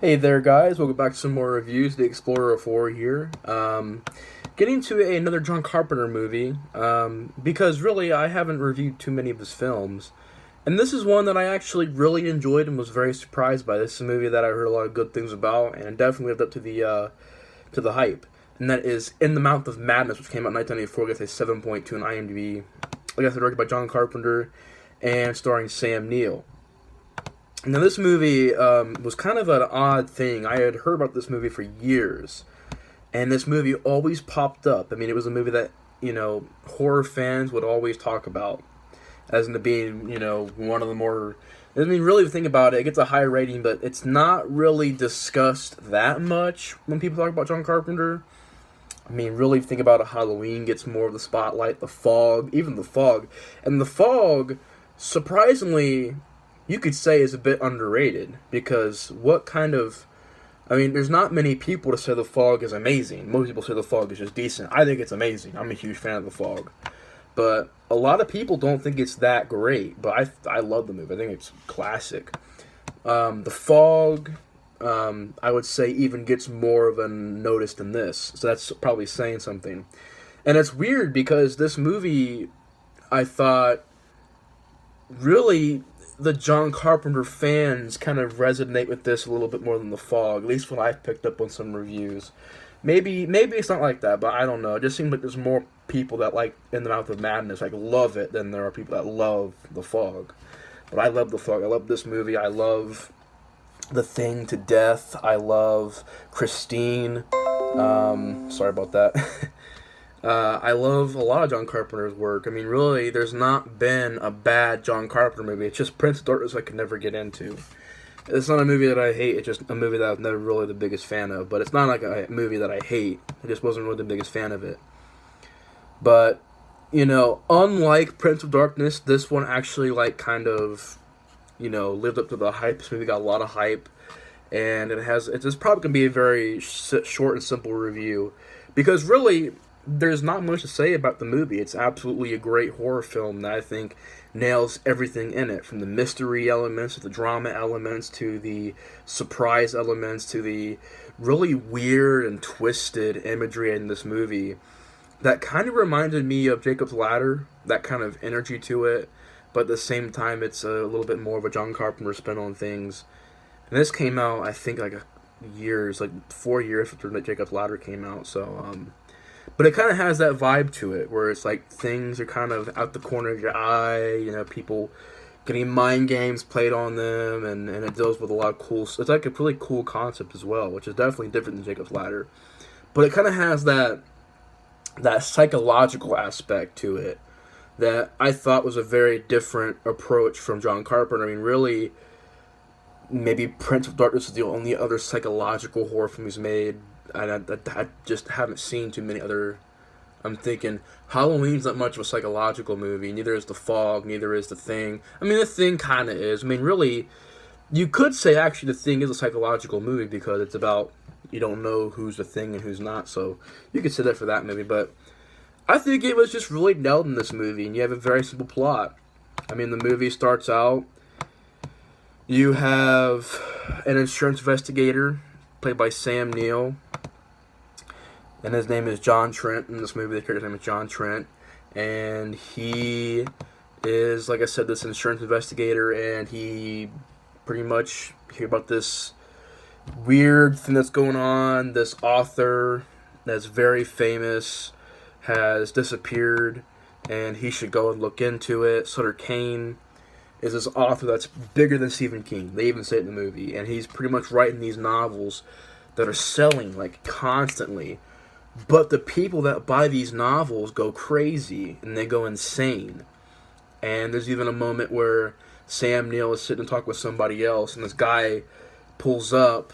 Hey there, guys. Welcome back to some more reviews. The Explorer 4 here. Getting to another John Carpenter movie, because really I haven't reviewed too many of his films. And this is one that I actually really enjoyed and was very surprised by. This is a movie that I heard a lot of good things about and definitely lived up to the hype. And that is In the Mouth of Madness, which came out in 1994, gets a 7.2 on IMDb. Like I said, directed by John Carpenter and starring Sam Neill. Now, this movie was kind of an odd thing. I had heard about this movie for years, and this movie always popped up. I mean, it was a movie that, horror fans would always talk about as into being, one of the more. I mean, really think about it, it gets a high rating, but it's not really discussed that much when people talk about John Carpenter. I mean, really think about it, Halloween gets more of the spotlight, The Fog, even The Fog. And The Fog, surprisingly, you could say is a bit underrated because what kind of. I mean, there's not many people to say The Fog is amazing. Most people say The Fog is just decent. I think it's amazing. I'm a huge fan of The Fog. But a lot of people don't think it's that great. But I love the movie. I think it's classic. The Fog, I would say, even gets more of a notice than this. So that's probably saying something. And it's weird because this movie, I thought, really the John Carpenter fans kind of resonate with this a little bit more than The Fog, at least when I've picked up on some reviews. Maybe it's not like that, but I don't know. It just seems like there's more people that like In the Mouth of Madness, like love it, than there are people that love The Fog. But I love The Fog. I love this movie. I love The Thing to death. I love Christine. Sorry about that. I love a lot of John Carpenter's work. I mean, really, there's not been a bad John Carpenter movie. It's just Prince of Darkness I could never get into. It's not a movie that I hate. It's just a movie that I'm never really the biggest fan of. But it's not like a movie that I hate. I just wasn't really the biggest fan of it. But, unlike Prince of Darkness, this one actually, kind of, lived up to the hype. This movie got a lot of hype. And it's probably going to be a very short and simple review. Because really, there's not much to say about the movie. It's absolutely a great horror film that I think nails everything in it, from the mystery elements to the drama elements to the surprise elements to the really weird and twisted imagery in this movie that kind of reminded me of Jacob's Ladder, that kind of energy to it, but at the same time it's a little bit more of a John Carpenter spin on things. And this came out, I think, like 4 years after Jacob's Ladder came out, so but it kind of has that vibe to it, where it's like things are kind of out the corner of your eye. People getting mind games played on them, and it deals with a lot of cool. It's like a really cool concept as well, which is definitely different than Jacob's Ladder. But it kind of has that psychological aspect to it that I thought was a very different approach from John Carpenter. I mean, really, maybe Prince of Darkness is the only other psychological horror film he's made. I just haven't seen too many other. I'm thinking Halloween's not much of a psychological movie. Neither is The Fog. Neither is The Thing. I mean, The Thing kind of is. I mean, really, you could say actually The Thing is a psychological movie because it's about you don't know who's the thing and who's not. So you could say that for that movie. But I think it was just really nailed in this movie, and you have a very simple plot. I mean, the movie starts out. You have an insurance investigator played by Sam Neill, and his name is John Trent. In this movie, the character's name is John Trent, and he is, like I said, this insurance investigator, and he pretty much hear about this weird thing that's going on. This author that's very famous has disappeared, and he should go and look into it. Sutter Kane is this author that's bigger than Stephen King. They even say it in the movie, and he's pretty much writing these novels that are selling like constantly. But the people that buy these novels go crazy and they go insane. And there's even a moment where Sam Neill is sitting and talking with somebody else, and this guy pulls up,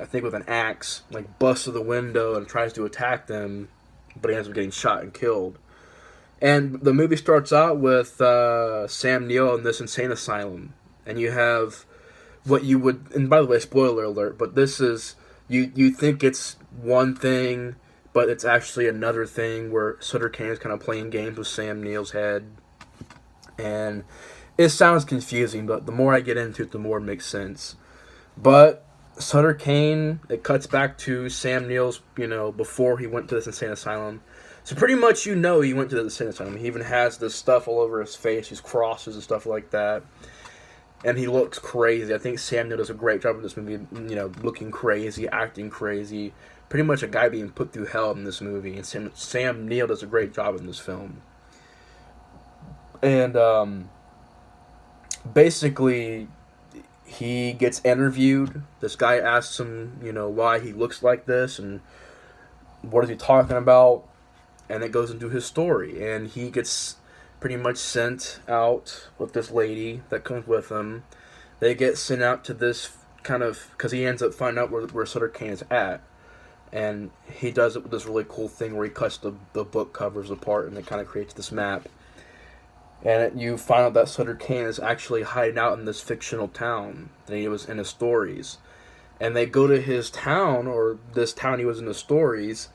I think with an axe, like busts through the window and tries to attack them, but he ends up getting shot and killed. And the movie starts out with Sam Neill in this insane asylum, and you have what you would. And by the way, spoiler alert, but this is you think it's one thing, but it's actually another thing where Sutter Kane is kind of playing games with Sam Neill's head, and it sounds confusing, but the more I get into it, the more it makes sense. But Sutter Kane, it cuts back to Sam Neill's, before he went to this insane asylum. So pretty much he went to the insane asylum. He even has this stuff all over his face, these crosses and stuff like that. And he looks crazy. I think Sam Neill does a great job in this movie, looking crazy, acting crazy. Pretty much a guy being put through hell in this movie. And Sam Neill does a great job in this film. And basically, he gets interviewed. This guy asks him, why he looks like this and what is he talking about. And it goes into his story. And he gets pretty much sent out with this lady that comes with him. They get sent out to this kind of, because he ends up finding out where Sutter Kane is at. And he does it with this really cool thing where he cuts the book covers apart and it kind of creates this map. And you find out that Sutter Kane is actually hiding out in this fictional town that he was in his stories. And they go to his town, or this town he was in the stories,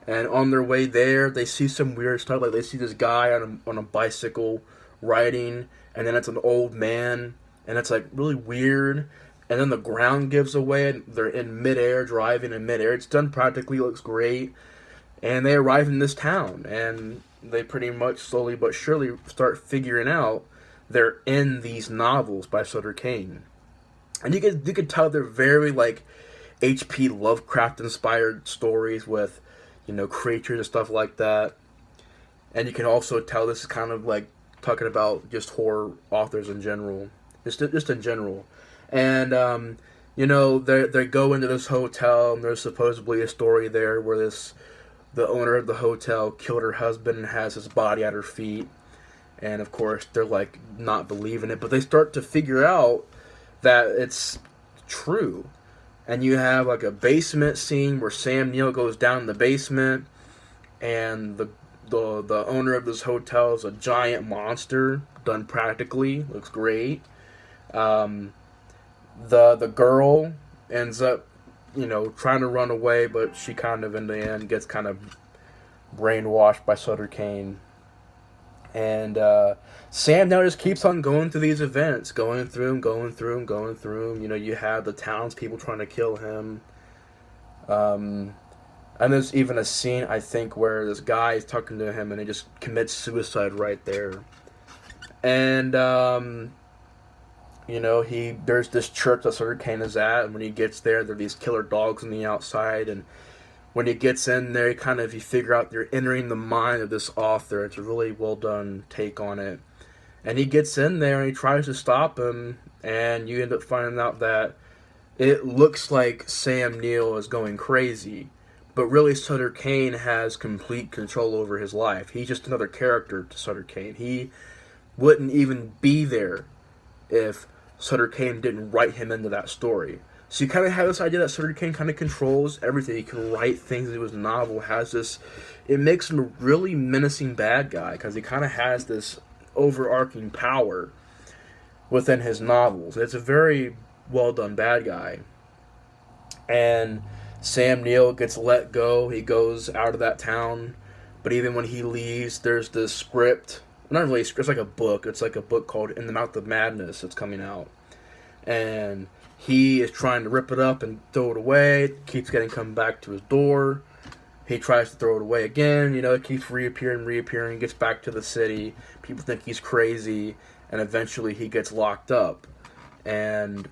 and on their way there, they see some weird stuff. Like, they see this guy on a bicycle riding, and then it's an old man, and it's, like, really weird. And then the ground gives away, and they're in midair, driving in midair. It's done practically, looks great. And they arrive in this town, and they pretty much slowly but surely start figuring out they're in these novels by Sutter Kane. And you could tell they're very, like, H.P. Lovecraft-inspired stories with, creatures and stuff like that. And you can also tell this is kind of like talking about just horror authors in general. Just in general. And, they go into this hotel, and there's supposedly a story there where the owner of the hotel killed her husband and has his body at her feet. And, of course, they're, like, not believing it. But they start to figure out that it's true. And you have, like, a basement scene where Sam Neill goes down in the basement, and the owner of this hotel is a giant monster, done practically, looks great. The girl ends up, trying to run away, but she kind of, in the end, gets kind of brainwashed by Sutter Kane. And Sam now just keeps on going through these events, going through them. You have the townspeople trying to kill him. And there's even a scene, I think, where this guy is talking to him and he just commits suicide right there. And, there's this church that Sutter Kane is at, and when he gets there are these killer dogs on the outside, and when he gets in there, you figure out you're entering the mind of this author. It's a really well done take on it. And he gets in there and he tries to stop him, and you end up finding out that it looks like Sam Neill is going crazy, but really Sutter Kane has complete control over his life. He's just another character to Sutter Kane. He wouldn't even be there if Sutter Kane didn't write him into that story. So you kind of have this idea that Sutter Kane kind of controls everything. He can write things into his novel. It makes him a really menacing bad guy because he kind of has this overarching power within his novels. It's a very well done bad guy. And Sam Neill gets let go. He goes out of that town. But even when he leaves, there's this script. Not really a script, it's like a book. It's like a book called In the Mouth of Madness that's coming out. And he is trying to rip it up and throw it away. It keeps coming back to his door. He tries to throw it away again. It keeps reappearing. Gets back to the city. People think he's crazy. And eventually he gets locked up. And,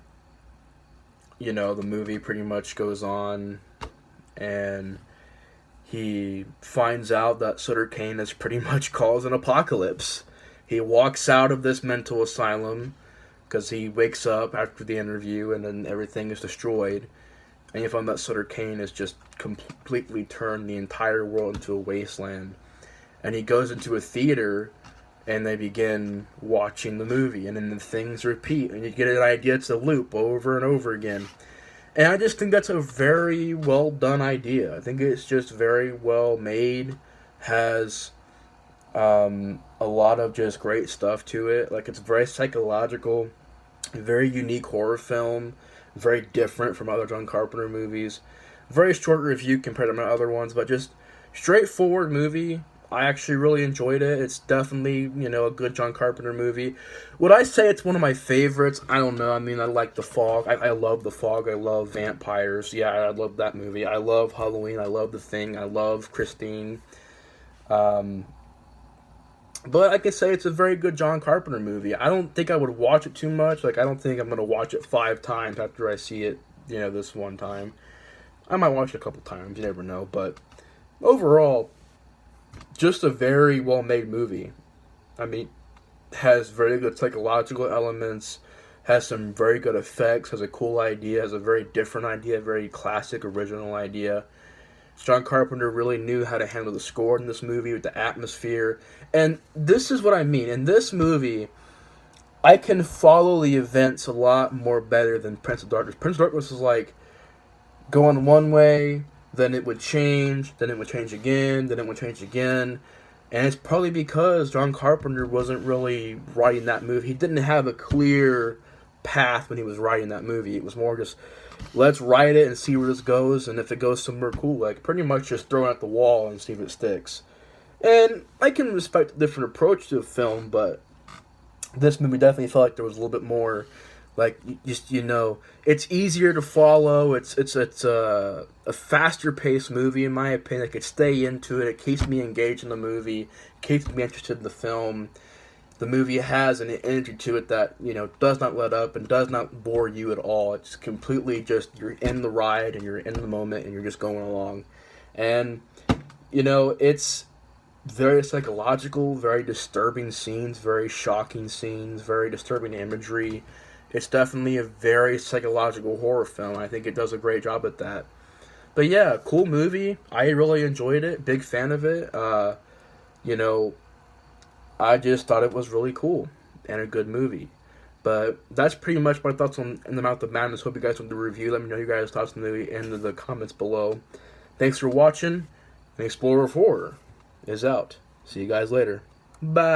the movie pretty much goes on. And he finds out that Sutter Kane has pretty much caused an apocalypse. He walks out of this mental asylum because he wakes up after the interview and then everything is destroyed. And you find that Sutter Kane has just completely turned the entire world into a wasteland. And he goes into a theater and they begin watching the movie. And then the things repeat. And you get an idea, it's a loop over and over again. And I just think that's a very well done idea. I think it's just very well made. Has a lot of just great stuff to it. Like, it's very psychological, very unique horror film, very different from other John Carpenter movies. Very short review compared to my other ones, but just straightforward movie. I actually really enjoyed it. It's definitely, a good John Carpenter movie. Would I say it's one of my favorites? I don't know. I mean, I like The Fog. I love The Fog. I love vampires. Yeah, I love that movie. I love Halloween. I love The Thing. I love Christine. Um, but I can say it's a very good John Carpenter movie. I don't think I would watch it too much. Like, I don't think I'm going to watch it 5 times after I see it, this one time. I might watch it a couple times. You never know. But overall, just a very well made movie. I mean, has very good psychological elements, has some very good effects, has a cool idea, has a very different idea, very classic, original idea. John Carpenter really knew how to handle the score in this movie with the atmosphere. And this is what I mean. In this movie, I can follow the events a lot more better than Prince of Darkness. Prince of Darkness is like going one way, then it would change, then it would change again, then it would change again. And it's probably because John Carpenter wasn't really writing that movie. He didn't have a clear path when he was writing that movie. It was more just, let's write it and see where this goes, and if it goes somewhere cool, like pretty much just throw it at the wall and see if it sticks. And I can respect a different approach to a film, but this movie definitely felt like there was a little bit more, like, just, it's easier to follow. It's a faster paced movie in my opinion. I could stay into it. It keeps me engaged in the movie, keeps me interested in the film. The movie has an energy to it that, does not let up and does not bore you at all. It's completely just, you're in the ride and you're in the moment and you're just going along. And, it's very psychological, very disturbing scenes, very shocking scenes, very disturbing imagery. It's definitely a very psychological horror film. I think it does a great job at that. But yeah, cool movie. I really enjoyed it. Big fan of it. You know, I just thought it was really cool and a good movie. But that's pretty much my thoughts on In the Mouth of Madness. Hope you guys want the review. Let me know your guys' thoughts on the movie in the comments below. Thanks for watching. And Explorer 4 is out. See you guys later. Bye.